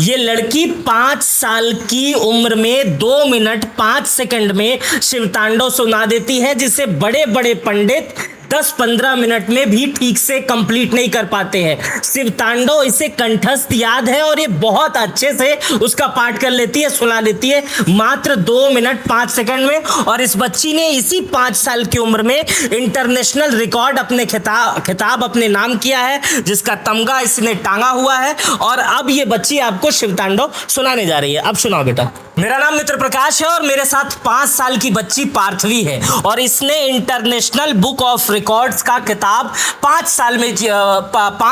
ये लड़की 5 साल की उम्र में 2 मिनट 5 सेकंड में शिव तांडव सुना देती है, जिसे बड़े बड़े पंडित 10-15 मिनट में भी ठीक से कंप्लीट नहीं कर पाते हैं। शिव तांडव इसे कंठस्थ याद है और ये बहुत अच्छे से उसका पाठ कर लेती है, सुना देती है मात्र 2 मिनट 5 सेकंड में। और इस बच्ची ने इसी 5 साल की उम्र में इंटरनेशनल रिकॉर्ड अपने खिताब अपने नाम किया है, जिसका तमगा इसने टांगा हुआ है। और अब ये बच्ची आपको शिव तांडव सुनाने जा रही है। अब सुनाओ बेटा। मेरा नाम मित्र प्रकाश है और मेरे साथ 5 साल की बच्ची पार्थवी है और इसने इंटरनेशनल बुक ऑफ रिकॉर्ड्स का खिताब 5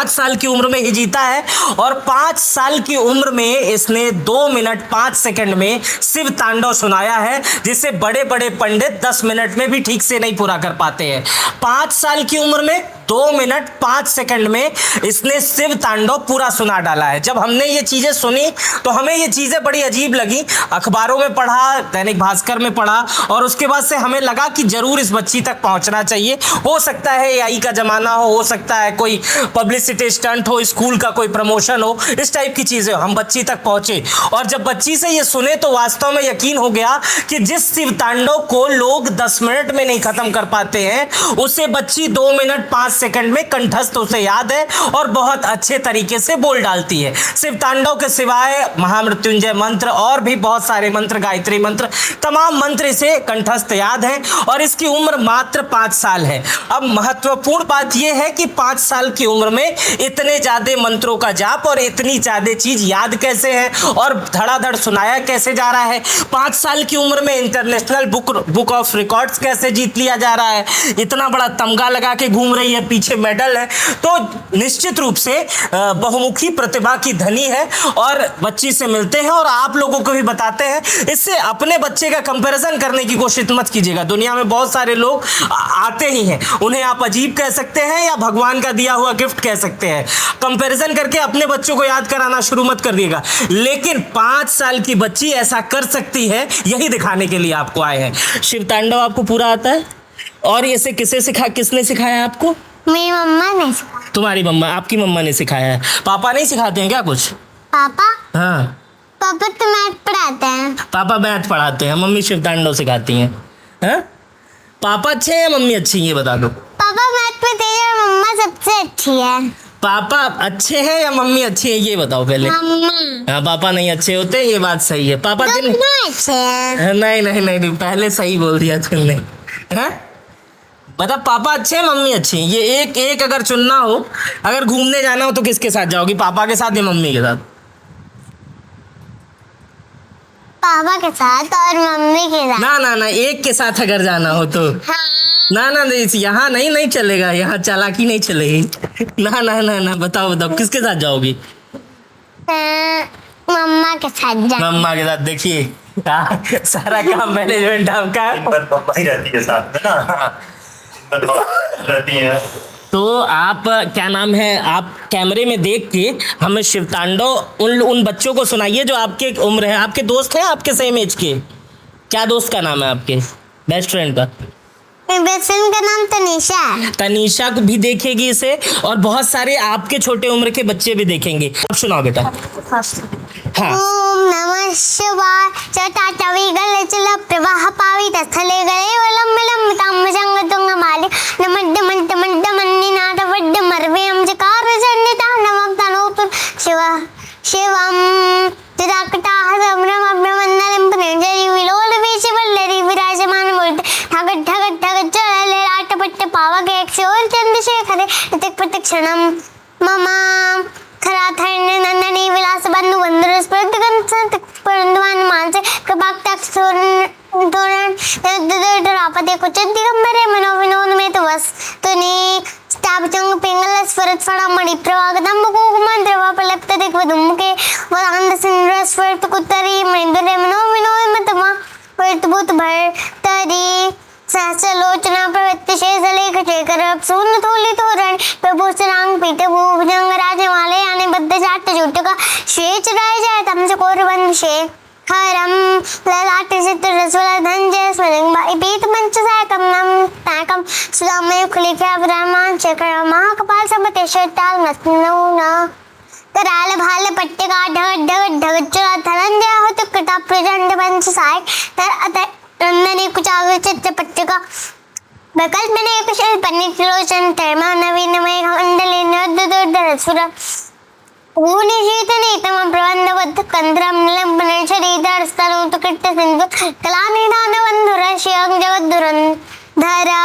साल की उम्र में ही जीता है। और 5 साल की उम्र में इसने 2 मिनट 5 सेकंड में शिव तांडव सुनाया है, जिसे बड़े बड़े पंडित 10 मिनट में भी ठीक से नहीं पूरा कर पाते हैं। 5 साल की उम्र में 2 मिनट 5 सेकंड में इसने शिव तांडव पूरा सुना डाला है। जब हमने ये चीज़ें सुनी तो हमें ये चीज़ें बड़ी अजीब लगी। अखबारों में पढ़ा, दैनिक भास्कर में पढ़ा और उसके बाद से हमें लगा कि ज़रूर इस बच्ची तक पहुंचना चाहिए। हो सकता है एआई का ज़माना हो सकता है कोई पब्लिसिटी स्टंट हो, स्कूल का कोई प्रमोशन हो, इस टाइप की चीज़ें हो। हम बच्ची तक पहुँचे और जब बच्ची से ये सुने तो वास्तव में यकीन हो गया कि जिस शिव तांडव को लोग 10 मिनट में नहीं ख़त्म कर पाते हैं, उसे बच्ची 2 मिनट 5 सेकंड में कंठस्थ उसे याद है और बहुत अच्छे तरीके से बोल डालती है। शिव तांडव के सिवाय महामृत्युंजय मंत्र और भी बहुत सारे मंत्र, गायत्री मंत्र, तमाम मंत्र इसे कंठस्थ याद है और इसकी उम्र मात्र 5 साल है। अब महत्वपूर्ण बात यह है कि 5 साल की उम्र में इतने ज्यादा मंत्रों का जाप और इतनी ज्यादा चीज याद कैसे है और धड़ाधड़ सुनाया कैसे जा रहा है। 5 साल की उम्र में इंटरनेशनल बुक ऑफ रिकॉर्ड्स कैसे जीत लिया जा रहा है। इतना बड़ा तमगा लगा के घूम रही है, पीछे मेडल है, तो निश्चित रूप से बहुमुखी प्रतिभा की धनी है। और बच्ची से मिलते हैं और आप लोगों को भी बताते हैं, इससे अपने बच्चे का कंपैरिजन करने की कोशिश मत कीजिएगा। दुनिया में बहुत सारे लोग आते ही हैं, उन्हें आप अजीब कह सकते हैं या भगवान का दिया हुआ गिफ्ट कह सकते हैं। कंपैरिजन करके अपने बच्चों को याद कराना शुरू मत कर दिएगा। लेकिन 5 साल की बच्ची ऐसा कर सकती है, यही दिखाने के लिए आपको आए हैं। शिव तांडव आपको पूरा आता है और इसे किसने सिखाया आपको? मेरी मम्मा ने सिखाया। तुम्हारी मम्मा, आपकी मम्मा ने सिखाया है। पापा नहीं सिखाते हैं क्या कुछ? पापा? हाँ, पापा तो मैथ पढ़ाते हैं। पापा मैथ पढ़ाते हैं, मम्मी शिव तांडव सिखाती हैं। हाँ? पापा अच्छे हैं या मम्मी अच्छी है, ये बता दो। पापा मैथ में तेज है, मम्मा सबसे अच्छी है। पापा अच्छे हैं या मम्मी अच्छी है, ये बताओ पहले। मम्मा। हाँ, पापा नहीं अच्छे होते, ये बात सही है। पापा दिन दोनों अच्छे हैं। नहीं, पहले सही बोल दिया तुमने। हाँ, बता, पापा अच्छे हैं मम्मी अच्छी है, ये एक अगर चुनना हो, अगर घूमने जाना हो तो किसके साथ जाओगी, पापा के साथ या मम्मी के साथ? पापा के साथ और मम्मी के साथ। ना, एक के साथ अगर जाना हो तो। हाँ। ना, यहाँ नहीं चलेगा, यहाँ चालाकी नहीं चलेगी। ना, बताओ किसके साथ जाओगी? मम्मा के साथ मम्मा के साथ। देखिए सारा काम मैनेजमेंट आपका है। मम्मा ही रहती है साथ में ना, रहती है। तो आप क्या नाम है, आप कैमरे में देख के हमें शिव तांडव उन बच्चों को सुनाइए जो आपके उम्र है। आपके दोस्त हैं आपके सेम एज के? क्या दोस्त का नाम है आपके बेस्ट फ्रेंड का? मेरी बेस्ट फ्रेंड का नाम तनीषा है। तनीषा को भी देखेगी इसे और बहुत सारे आपके छोटे उम्र के बच्चे भी देखेंगे। अब सुनाओ बेटा। हाँ। ओम नमः शिवाय चटाटवी गले चल प्रवाह पावी तस्थले गले वलम विलम ताम संग तुंग माले नमड्ड मंड मंड मन्नि नाद वड्ड मरवे हम जकार जन्नता नमक तनोतु शिवम तिराकटा समरम अभ्रमन्नलम प्रणजरी विलोल वेश वल्लरी विराजमान मूर्ति ठगट चले राटपट्ट पावक एक से और चंद्रशेखरे नितिक प्रत्यक्षणम ममा खराथर्न नंदनी विलास बंधु बंधुरस परंतुमान मानसे कृपाक्ताक्ष तोरण रापदे कुचित दिगंबरे मनोविनोद में तो बस तनिक स्थापचंग पिंगल स्वरत फड़ा मणि प्रवागतम कुकुमन द्रवा प्रलप्त दिख वदुमुके वदांध सिंद्र स्वरत कुतरी मणिदुरे मनोविनोद में तमा वर्तभूत भर तरी सहस्रलोचना प्रवृत्ति शेषलेख शेखर सूर्ण थोली तोरण प्रभु सरांग पीठ भूभुजंग राजमाले आने बद्ध जाट जुटका श्वेच राय जाय तमसे कोरबंद शेखरम ललाट चित्र रसवल धंजय स्वलिंग बाई पीठ मंच सायकम नम ताकम सुदामय खुलिख्या ब्रह्मान शेखर महाकपाल सबते शेताल नस्नो न कराल भाल पट्टिका ढगत ढगत ढगत चला धनंजय हो तो कटा प्रचंड पंच साय तर अत नंदनी कुचाग्र चित्र पट्टिका विकल्प ने कुशल पंडित लोचन धर्मा नवीन मय मंडले नर्दुदर सुर ऊनि शीतने तम प्रबंधवत् कंद्रम निलंबन शरीर स्तनोत कृत्य सिंधु कलानिधान बंधुर शियं जगद्दुरं धरा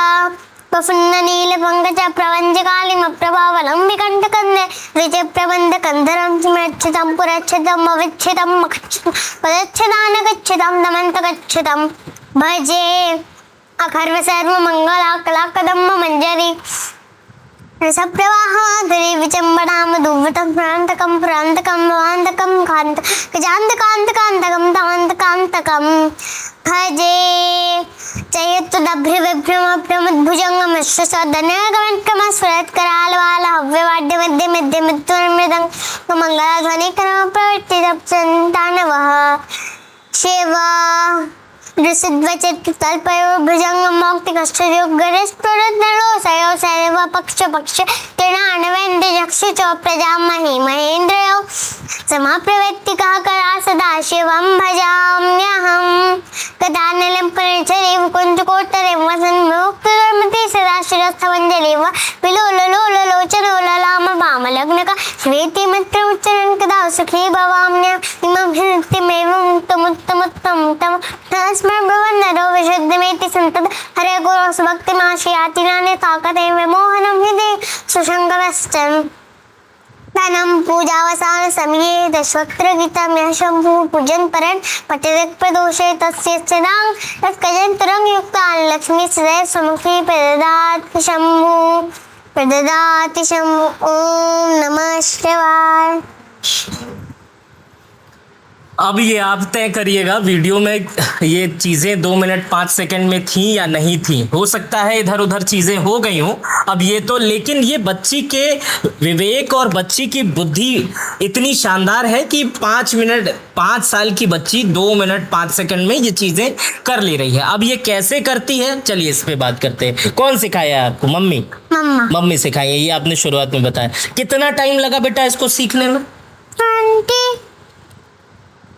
प्रफुल्ल नील पंकज प्रवंज कालिम प्रभावलम विकंठ कंदे विजय प्रबंध कंधरम स्मृच्छितम पुरच्छितम अविच्छितम पदच्छदान गच्छितम दमंत गच्छितम भजे अखर्व सर्व मंगला कला कदम मंजरी रसप्रवाहाधुरी विचंबनाम दुव्वतं प्रांतकं भवान्तकं कांत गजान्तकान्तकान्तकं तान्तकान्तकं भजे चयत्तुदभ्रविभ्रमभ्रमद्भुजङ्गमश्वसदनगमन्क्रमस्फुरत्करालवाल हव्यवाद्य मध्य मध्य मृत्युर्मृदं मंगलाध्वनिकरं प्रवर्तितप्सन्तानवः शिवा ऋषिद्वचत्तल्पयो भुजंगं मौक्तिकश्चर्योग्गरस्फुरद्नरो सयो सर्व पक्ष पक्ष किरणानवेन्द्रचक्षुचो प्रजामहि महेन्द्रयो समाप्रवृत्तिकः करा सदा शिवं भजाम्यहं गदानलं परिचरे कुञ्जकोत्तरे वसन्मुक्तिर्मति सदा शिरस्थमञ्जलिव विलोललोललोचनोललाम वामलग्नका श्वेति मित्रमुच्चरन् कदा सुखी भवाम्यहम् इमभिवृत्तिमेवं मुक्तमुत्तमुत्तमुत्तम स्मृभवन्नरो विशुद्धमेति सन्तत हरे गुरो सुभक्तिमाशयातिनानि ताकते विमोहनं हृदि सुसङ्गमश्चन धनं पूजावसान समये दशवक्त्र गीतं यः शम्भु पूजन परन् पठेत् प्रदोषे तस्य चिदां तत्कजन्तरं युक्तान् लक्ष्मी सदैव सुमुखी प्रददाति शम्भु ॐ नमः शिवाय। अब ये आप तय करिएगा वीडियो में ये चीज़ें 2 मिनट 5 सेकंड में थी या नहीं थी। हो सकता है इधर उधर चीज़ें हो गई हों अब ये तो, लेकिन ये बच्ची के विवेक और बच्ची की बुद्धि इतनी शानदार है कि 5 साल की बच्ची 2 मिनट 5 सेकंड में ये चीज़ें कर ले रही है। अब ये कैसे करती है, चलिए इस पे बात करते हैं। कौन सिखाया है आपको? मम्मी सिखाई है। ये आपने शुरुआत में बताया। कितना टाइम लगा बेटा इसको सीखने में?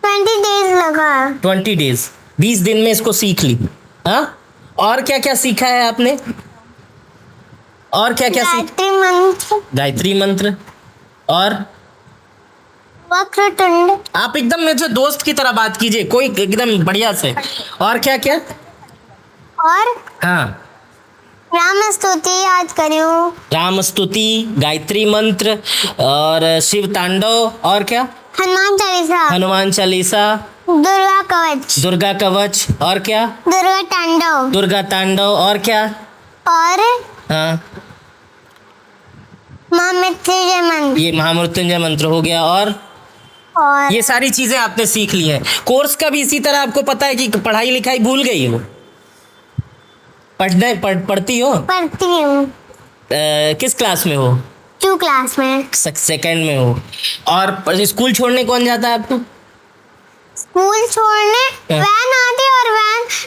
20 डेज लगा। 20 डेज, 20 दिन में इसको सीख ली। हाँ, और क्या क्या सीखा है आपने? और क्या क्या गायत्री मंत्र और वक्रतुंड। आप एकदम मुझे दोस्त की तरह बात कीजिए, कोई एकदम बढ़िया से। और क्या क्या? और हाँ, राम स्तुति याद करियो। राम स्तुति, गायत्री मंत्र और शिव तांडव। और क्या? हनुमान चालीसा, दुर्गा कवच। और क्या? दुर्गा तांडव। और क्या? और हाँ, महामृत्युंजय मंत्र। ये महामृत्युंजय मंत्र हो गया। और ये सारी चीजें आपने सीख ली हैं। कोर्स का भी इसी तरह आपको पता है कि पढ़ाई लिखाई भूल गई हो? पढ़ती हो? पढ़ती हूँ। किस क्लास में हो? 2 क्लास में। सेकंड में हो। और स्कूल छोड़ने कौन जाता है आपको? स्कूल छोड़ने वैन आती और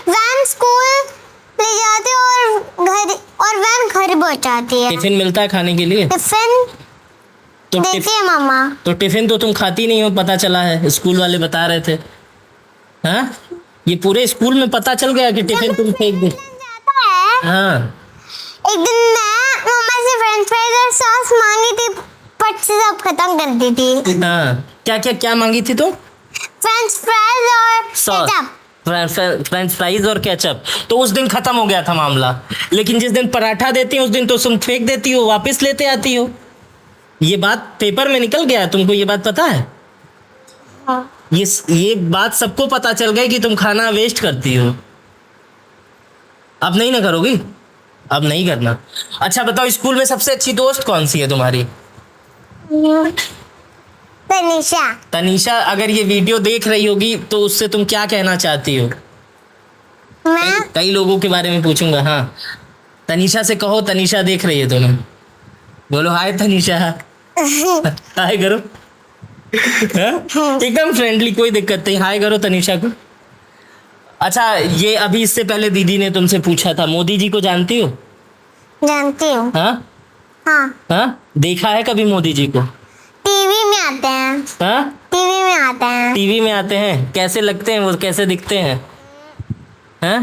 वैन स्कूल ले जाती और वैन घर पहुंचाती है। टिफिन मिलता है खाने के लिए? टिफिन तो देती है मामा। तो टिफिन तो तुम खाती नहीं हो, पता चला है, स्कूल वाले बता रहे थे। हाँ, ये पूरे स्कूल में पता चल गया कि टिफिन तुम फेंक दे। हाँ, एक दिन मैं मम्मा से फ्रेंच फ्राइज और सॉस मांगी थी, पट से सब खत्म कर दी थी। हाँ, क्या मांगी थी तुम? फ्रेंच फ्राइज और सॉस, फ्रेंच फ्राइज और केचप। तो उस दिन खत्म हो गया था मामला। लेकिन जिस दिन पराठा देती हो उस दिन तो तुम फेंक देती हो, वापस लेते आती हो। ये बात पेपर में निकल गया, तुमको ये बात पता है? हाँ। ये बात सबको पता चल गई कि तुम खाना वेस्ट करती हो। अब नहीं ना करोगी? अब नहीं करना। अच्छा बताओ, स्कूल में सबसे अच्छी दोस्त कौन सी है तुम्हारी? तनीषा। अगर ये वीडियो देख रही होगी तो उससे तुम क्या कहना चाहती हो? कई लोगों के बारे में पूछूंगा। हाँ, तनीषा से कहो, तनीषा देख रही है तुम्हें, बोलो हाय तनीषा। हाय करो। एकदम फ्रेंडली, कोई दिक्कत नहीं, हाय करो तनीषा को। अच्छा, ये अभी इससे पहले दीदी ने तुमसे पूछा था, मोदी जी को जानती हो? जानती हूँ। हाँ, देखा है कभी मोदी जी को? टीवी में आते हैं, हाँ, टीवी में आते हैं। टीवी में आते हैं। कैसे लगते हैं वो, कैसे दिखते हैं? हाँ,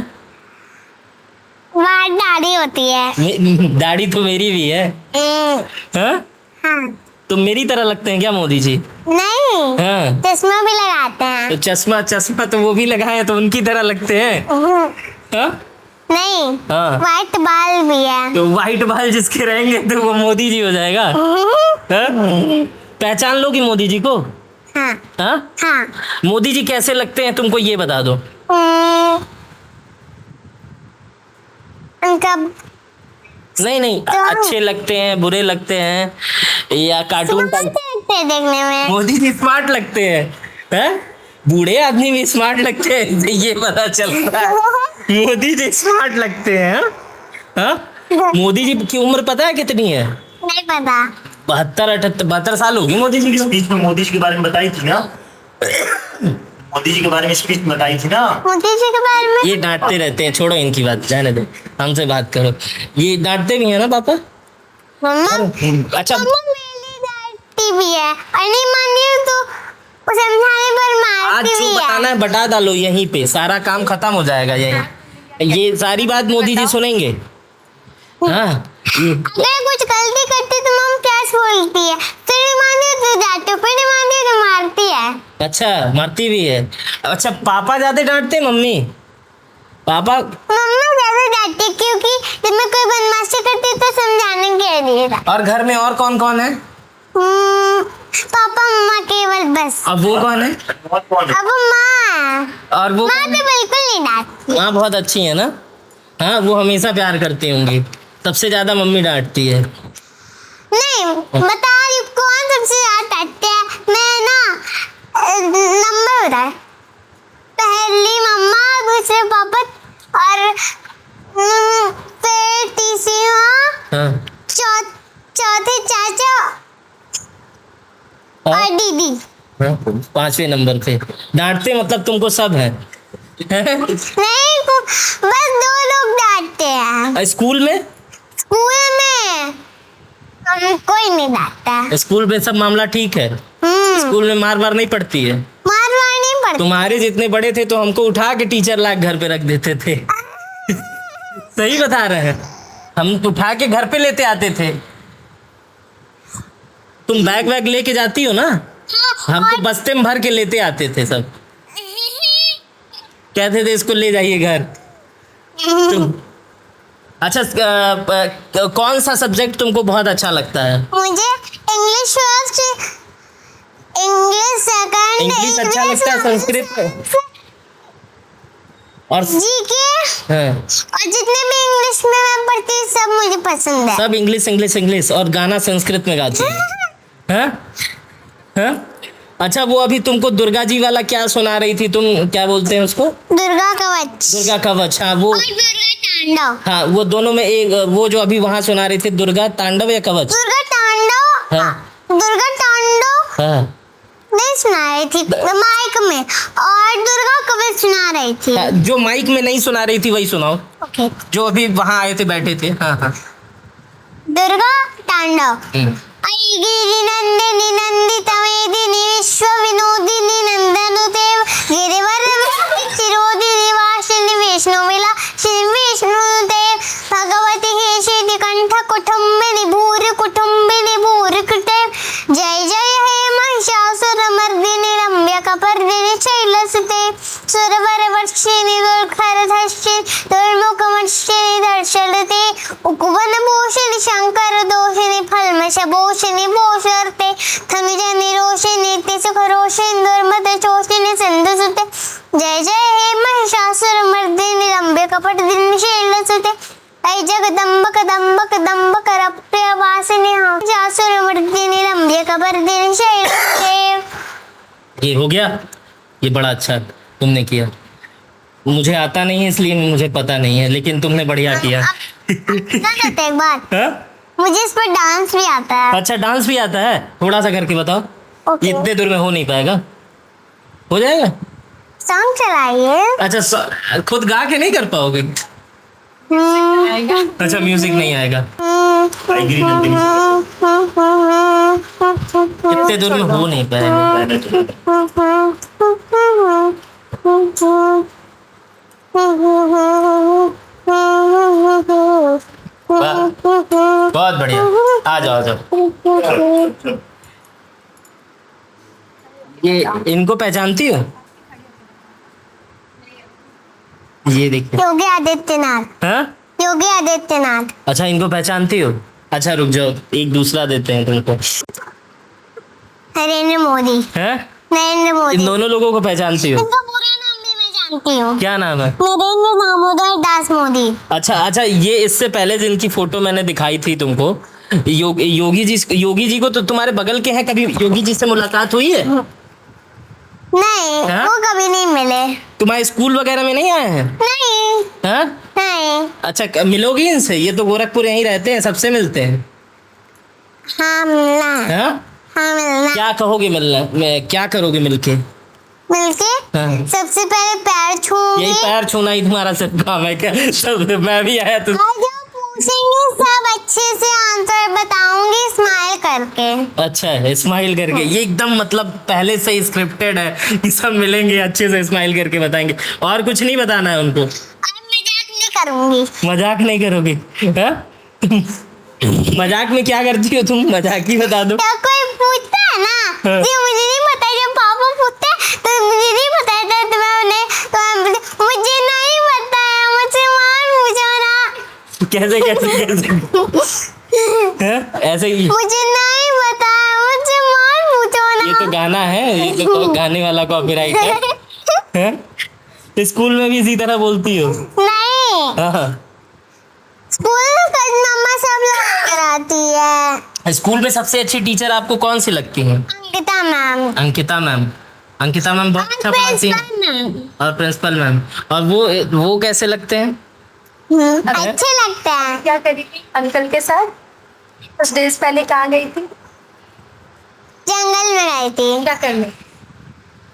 वहाँ दाढ़ी होती है। दाढ़ी तो मेरी भी है। हाँ, हाँ। तुम मेरी तरह लगते हैं क्या मोदी जी? नहीं, हाँ, चश्मा भी लगाते हैं। तो चश्मा चश्मा तो वो भी लगाए तो उनकी तरह लगते हैं। हाँ, नहीं, हाँ। व्हाइट बाल भी है। तो व्हाइट बाल जिसके रहेंगे तो वो मोदी जी हो जाएगा। हाँ? पहचान लोगी मोदी जी को? हाँ हाँ, हाँ। मोदी जी कैसे लगते हैं तुमको ये बता दो। उनका नहीं नहीं, अच्छे लगते हैं, बुरे लगते हैं, या कार्टून स्मार्ट लगते हैं देखने में। मोदी जी स्मार्ट लगते हैं। हैं? बूढ़े आदमी भी स्मार्ट लगते हैं, ये पता चलता है। मोदी जी स्मार्ट लगते हैं। हाँ? मोदी जी की उम्र पता है कितनी है? नहीं पता। 72 साल होगी मोदी जी की। स्पीच में मोदी जी के बारे में बताई थी ना, मोदी जी के बारे में स्पीच बताई थी ना। मोदी जी के बारे में ये डांटते रहते हैं, छोड़ो इनकी बात, जाने दो, हमसे बात करो। ये डांटते भी है ना पापा? मम्मा, अच्छा, मम्मा मेरी डांटती भी है और नहीं मानी तो वो समझाने पर आज मारती जो भी बताना है। है बता डालो, यहीं पे सारा काम खत्म हो जाएगा यहीं। ये सारी बात मोदी जी सुनेंगे। हाँ, अगर कुछ गलती करती तो मम्मा कैसे बोलती है, फिर नहीं मानी तो डांटो, फिर नहीं मानी तो मारती है। अच्छा, मारती भी है। अच्छा, पापा ज्यादा डांटते मम्मी? पापा मम्मा ज्यादा डांटती क्योंकि जब मैं कोई बदमाशी करती तो समझाने के लिए था। और घर में और कौन कौन है? पापा मम्मा केवल बस। अब वो कौन है? और कौन है? अब माँ, और वो माँ तो बिल्कुल नहीं डांटती। माँ बहुत अच्छी है ना? हाँ, वो हमेशा प्यार करती होंगी। सबसे ज्यादा मम्मी डांटती है। नहीं, बता रही हूँ, कौन सबसे ज्यादा डांटते हैं। मैं ना नंबर बताए, पहली मम्मा, दूसरे पापा और फिर तीसरी माँ, हाँ, चौथे चाचा और दीदी। हाँ, 5वें नंबर पे डांटते, मतलब तुमको सब है। नहीं, बस 2 लोग डांटते हैं। स्कूल में? स्कूल में कोई नहीं डांटता। स्कूल में सब मामला ठीक है? स्कूल में मार नहीं पड़ती है? मार नहीं पड़ती। तुम्हारे जितने बड़े थे तो हमको उठा के टीचर लाके घर पे रख देते थे। सही बता रहे हैं, हम उठा के घर पे लेते आते थे। तुम बैग वैग लेके जाती हो ना, हमको बस्ते में भर के लेते आते थे सब। कहते थे इसको ले जाइए घर। तुम अच्छा, कौन सा सब्जेक्ट तुमको बहुत अच्छा लगता है? मुझे English first, English second, English अच्छा लगता है, संस्कृत और जीके हाँ, और जितने भी इंग्लिश में मैं पढ़ती हूँ सब मुझे पसंद है। सब इंग्लिश इंग्लिश इंग्लिश, और गाना संस्कृत में गाती है। हाँ? हाँ? अच्छा, वो अभी तुमको दुर्गा जी वाला क्या सुना रही थी, तुम क्या बोलते हैं उसको? दुर्गा कवच दुर्गा कवच। हाँ, वो, और दुर्गा तांडव। हाँ, वो दोनों में एक, वो जो अभी वहां सुना रही थी, दुर्गा तांडव या कवच? दुर्गा तांडव। हाँ, दुर्गा तांडव हाँ, नहीं सुना रही थी माइक में, और दुर्गा कवच सुना रही थी। हाँ, जो माइक में नहीं सुना रही थी वही सुनाओ, ओके। जो अभी वहां आए थे, बैठे थे। हाँ हाँ। दुर्गा तांडव। हम्म। ऐ गिरिनंदिनी नंदित मेदिनी विश्व विनोदिनी नंदनुते गिरिवर चिरोदिनी वासिनी विष्णु विलासिनी विष्णुते भगवती हेशिति कंठ कुटुंबिनी भूरि कुटुंबिनी भूरि कृते जय जय हे महिषासुर मर्दिनी रम्य कपर्दिनी शैलसुते सुरवर वर्षिणी दुर्धर्षिणी दुर्मुखमर्षिणी दर्शनते उपवन भूषिणी शंकर दोषिणी फलमशभूषिणी भूषर्ते धनुजनि रोषिणी तिसुखरोषिणी दुर्मद चोषिणी सिंधुसुते जय जय हे महिषासुर मर्दिनी रम्य कपटदिनी शैलसुते ऐ जगदम्ब कदम्ब कदम्ब करप्रियवासिनी महिषासुर मर्दिनी रम्य कपर्दिनी शैलसुते। ये हो गया, ये बड़ा अच्छा तुमने किया। मुझे आता नहीं है इसलिए मुझे पता नहीं है, लेकिन तुमने बढ़िया किया। एक बात, हाँ? मुझे इस पर डांस भी आता है। अच्छा, डांस भी आता है? थोड़ा सा करके बताओ। ओके। इतने दूर में हो नहीं पाएगा, हो जाएगा? सॉन्ग चलाइए। अच्छा, खुद गा के नहीं कर पाओगे? अच्छा, म्यूजिक नहीं आएगा। टाइगर नंदिनी कितने दूर में हो नहीं पाएगा। वाह, बहुत बढ़िया। आ जाओ आ जाओ। ये इनको पहचानती हो? ये देखिए। योगी आदित्यनाथ। हाँ, योगी आदित्यनाथ। अच्छा इनको पहचानती हो? अच्छा रुक जाओ, एक दूसरा देते हैं तुमको। नरेंद्र मोदी। हैं? नरेंद्र इन मोदी। दोनों लोगों को पहचानती हो? इनका पूरा नाम भी मैं जानती हूँ। क्या नाम है? नरेंद्र दामोदर दास मोदी। अच्छा, ये इससे पहले जिनकी फोटो मैंने दिखाई थी तुमको, योगी जी को तो तुम्हारे बगल के हैं, कभी योगी जी से मुलाकात हुई है? नहीं, हाँ? वो कभी नहीं मिले। तुम्हारे स्कूल वगैरह में नहीं आए हैं? नहीं। हाँ? नहीं। अच्छा, मिलोगी इनसे? ये तो गोरखपुर यहीं रहते हैं, सबसे मिलते हैं। हाँ मिलना। हाँ? हाँ मिलना। क्या कहोगे क्या करोगे मिलके? मिलके हाँ। सबसे पहले पैर छूऊंगी। यही पैर छूना ही तुम्हारा सिर्फ काम है क्या? सब मैं भी आया तो। और जो पूछेंगे सब अच्छे से आंसर बताऊंगी स्माइल करके। अच्छा है, स्माइल करके। ये एकदम मतलब पहले से ही स्क्रिप्टेड है कि सब मिलेंगे अच्छे से स्माइल करके बताएंगे, और कुछ नहीं बताना है उनको। और मजाक नहीं करूंगी। मजाक नहीं करोगे? हाँ? मजाक में क्या करती हो तुम? मजाक ही बता दो। जब कोई पूछता है ना, हाँ। जी मुझे नहीं पता, जब पापा पूछते हैं तो मुझे नहीं पता है, तो मैं उन्हें मुझे नहीं पता है, मुझसे मान पूछो ना। कैसे कैसे कैसे? हाँ? ऐसे ही। मुझे नहीं पता है, मुझसे मान पूछो ना। ये तो गाना है, ये तो गाने वाला कॉपीराइट है। हाँ? स्कूल में भी इसी तरह बोलती हो? नहीं, हाँ। स्कूल का मम्मा सब लोग कराती है। स्कूल में सबसे अच्छी टीचर आपको कौन सी लगती है? Ankita ma'am. Ankita ma'am. Ankita ma'am बहुत अच्छा पढ़ाती हैं। Principal ma'am. और प्रिंसिपल मैम। और वो कैसे लगते हैं? अच्छे लगते हैं। क्या करी थी अंकल के साथ? कुछ डेज पहले कहाँ गई थी? जंगल में गई थी क्या करने?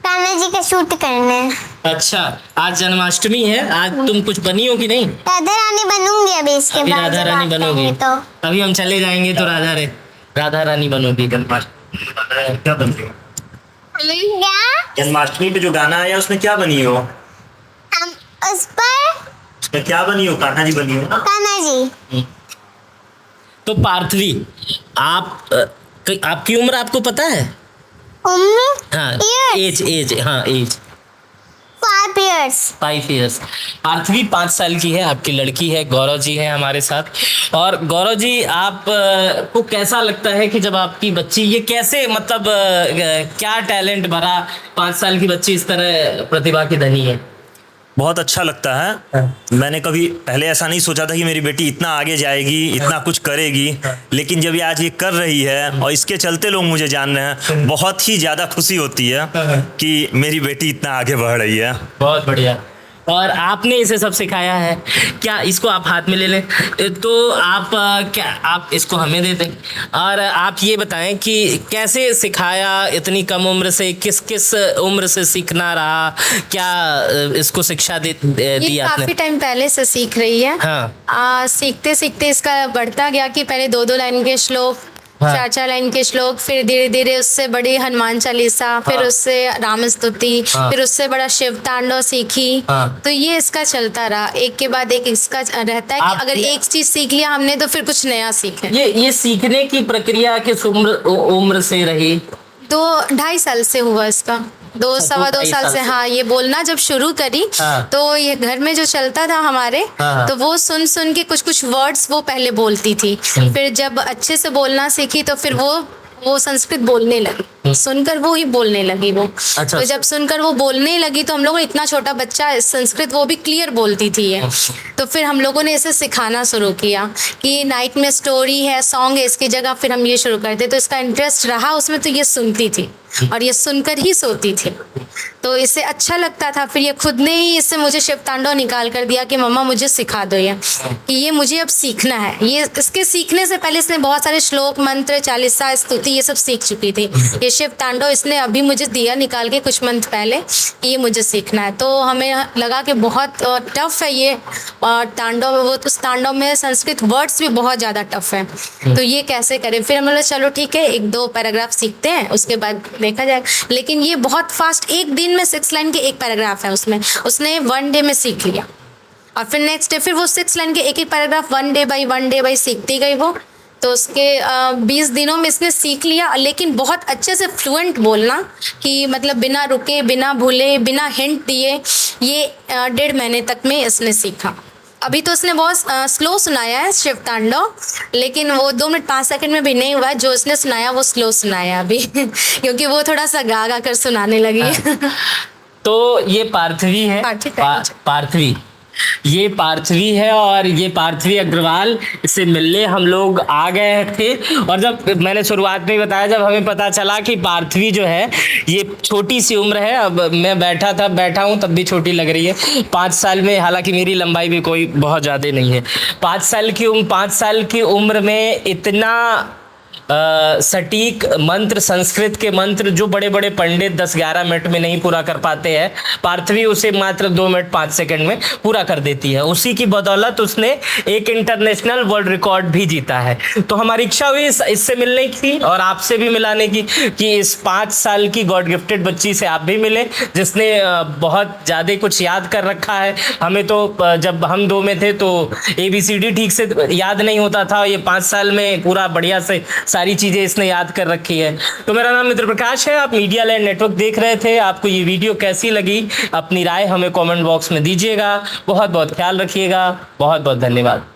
कान्हा जी का शूट करने। अच्छा, आज जन्माष्टमी है, आज तुम कुछ बनी हो कि नहीं? राधा रानी बनूंगी अभी इसके अभी बाद। राधा जब रानी आप बनोगी? कहेंगे तो। अभी हम चले जाएंगे तो राधा रानी बनोगी जन्माष्टमी। क्या बन रही हो? क्या? जन्माष्टमी पे जो गाना आया उसमें क्या बनी हो? हम उस पर उसमें क्या बनी हो? कान्हा जी बनी हो ना? कान्हा जी। तो पार्थवी, आपकी उम्र आपको पता है? उम्र? हाँ, Years? एज हाँ एज। 5 years। 5 years। पार्थवी 5 साल की है, आपकी लड़की है। गौरव जी है हमारे साथ। और गौरव जी, आप को कैसा लगता है कि जब आपकी बच्ची ये कैसे मतलब क्या टैलेंट भरा 5 साल की बच्ची इस तरह प्रतिभा की धनी है? बहुत अच्छा लगता है। मैंने कभी पहले ऐसा नहीं सोचा था कि मेरी बेटी इतना आगे जाएगी, इतना कुछ करेगी, लेकिन जब ये आज ये कर रही है और इसके चलते लोग मुझे जान रहे हैं, बहुत ही ज़्यादा खुशी होती है कि मेरी बेटी इतना आगे बढ़ रही है। बहुत बढ़िया। और आपने इसे सब सिखाया है क्या? इसको आप हाथ में ले लें तो क्या आप इसको हमें दे दें? और आप ये बताएं कि कैसे सिखाया इतनी कम उम्र से, किस किस उम्र से सीखना रहा, क्या इसको शिक्षा दी ये आपने? काफी टाइम पहले से सीख रही है। हाँ। सीखते सीखते इसका बढ़ता गया कि पहले 2-2 लाइन के श्लोक, हाँ। 4-4 लाइन के श्लोक, फिर धीरे धीरे उससे बड़ी हनुमान चालीसा, फिर हाँ। उससे राम स्तुति, हाँ। फिर उससे बड़ा शिव तांडव सीखी। हाँ। तो ये इसका चलता रहा, एक के बाद एक इसका रहता है कि अगर एक चीज सीख लिया हमने तो फिर कुछ नया सीखे। ये सीखने की प्रक्रिया किस उम्र से रही? 2-2.5 साल से हुआ इसका। 2-2.25 साल से। हाँ, ये बोलना जब शुरू करी हाँ। तो ये घर में जो चलता था हमारे, हाँ। तो वो सुन सुन के कुछ कुछ वर्ड्स वो पहले बोलती थी। फिर जब अच्छे से बोलना सीखी तो फिर वो संस्कृत बोलने लगी। सुनकर वो ही बोलने लगी वो। अच्छा। तो जब सुनकर वो बोलने लगी तो हम लोगों ने, इतना छोटा बच्चा संस्कृत वो भी क्लियर बोलती थी ये, तो फिर हम लोगों ने इसे सिखाना शुरू किया कि नाइट में स्टोरी है, सॉन्ग है, इसकी जगह फिर हम ये शुरू करते। तो इसका इंटरेस्ट रहा उसमें, तो ये सुनती थी और ये सुनकर ही सोती थी। तो इससे अच्छा लगता था। फिर ये खुद ने ही इससे मुझे शिव तांडव निकाल कर दिया कि मम्मा मुझे सिखा दो ये, कि ये मुझे अब सीखना है। ये इसके सीखने से पहले इसने बहुत सारे श्लोक, मंत्र, चालीसा, स्तुति ये सब सीख चुकी थी। ये शिव तांडव इसने अभी मुझे दिया निकाल के कुछ मंथ पहले, ये मुझे सीखना है। तो हमें लगा कि बहुत टफ है ये तांडव। वो उस तांडव में संस्कृत वर्ड्स भी बहुत ज़्यादा टफ है, तो ये कैसे करें। फिर हम बोले चलो ठीक है, 1-2 पैराग्राफ सीखते हैं, उसके बाद देखा जाएगा। लेकिन ये बहुत फास्ट, एक दिन में 6 लाइन के एक पैराग्राफ है उसमें, उसने 1 डे में सीख लिया। और फिर नेक्स्ट डे फिर वो 6 लाइन के एक पैराग्राफ 1 डे बाई सीखती गई वो। तो उसके 20 दिनों में इसने सीख लिया, लेकिन बहुत अच्छे से फ्लुएंट बोलना, कि मतलब बिना रुके, बिना भूले, बिना हिंट दिए, ये 1.5 महीने तक में इसने सीखा। अभी तो उसने बहुत स्लो सुनाया है शिव तांडव, लेकिन वो 2 मिनट 5 सेकंड में भी नहीं हुआ है। जो उसने सुनाया वो स्लो सुनाया अभी क्योंकि वो थोड़ा सा गा कर सुनाने लगी। तो ये पार्थवी है, पार्थवी, ये पार्थवी है और ये पार्थवी अग्रवाल, इससे मिलने हम लोग आ गए थे। और जब मैंने शुरुआत में ही बताया, जब हमें पता चला कि पार्थवी जो है ये छोटी सी उम्र है, अब मैं बैठा हूँ तब भी छोटी लग रही है 5 साल में, हालांकि मेरी लंबाई भी कोई बहुत ज़्यादा नहीं है। 5 साल की उम्र में इतना सटीक मंत्र, संस्कृत के मंत्र जो बड़े बड़े पंडित 10-11 मिनट में नहीं पूरा कर पाते हैं, पार्थवी उसे मात्र 2 मिनट 5 सेकंड में पूरा कर देती है। उसी की बदौलत उसने एक इंटरनेशनल वर्ल्ड रिकॉर्ड भी जीता है। तो हमारी इच्छा हुई इससे मिलने की और आपसे भी मिलाने की, कि इस 5 साल की गॉड गिफ्टेड बच्ची से आप भी मिले, जिसने बहुत ज़्यादा कुछ याद कर रखा है। हमें तो जब हम 2 में थे तो ABCD ठीक से याद नहीं होता था, ये 5 साल में पूरा बढ़िया से सारी चीज़ें इसने याद कर रखी है। तो मेरा नाम मित्र प्रकाश है, आप मीडिया लैंड नेटवर्क देख रहे थे। आपको ये वीडियो कैसी लगी, अपनी राय हमें कमेंट बॉक्स में दीजिएगा। बहुत बहुत ख्याल रखिएगा। बहुत बहुत धन्यवाद।